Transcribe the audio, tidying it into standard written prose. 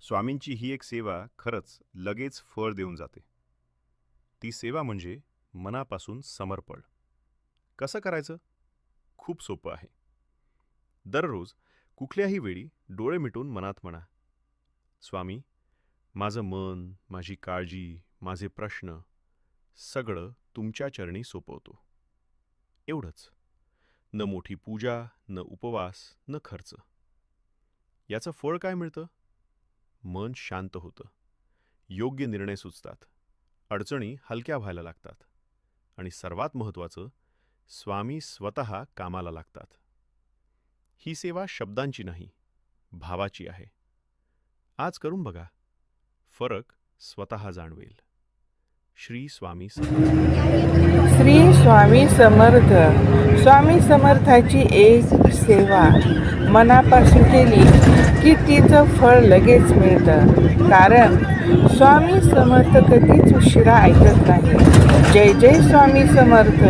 स्वामींची ही एक सेवा खरंच लगेच फळ देऊन जाते. ती सेवा म्हणजे मनापासून समर्पण. कसं करायचं? खूप सोपं आहे. दररोज कुठल्याही वेळी डोळे मिटून मनात म्हणा, स्वामी, माझं मन, माझी काळजी, माझे प्रश्न सगळं तुमच्या चरणी सोपवतो. एवढंच. न मोठी पूजा, न उपवास, न खर्च. याचं फळ काय मिळतं? मन शांत होतं, योग्य निर्णय सुचतात, अडचणी हलक्या व्हायला लागतात आणि सर्वात महत्त्वाचं, स्वामी स्वतः कामाला लागतात. ही सेवा शब्दांची नाही, भावाची आहे. आज करून बघा, फरक स्वतः जाणवेल. श्री स्वामी समर्थ. श्री स्वामी समर्थ. स्वामी समर्थाची एक सेवा मनापासून केली की तिचं फळ लगेच मिळतं. कारण स्वामी समर्थ कधीच उशिरा ऐकत नाही. जय जय स्वामी समर्थ.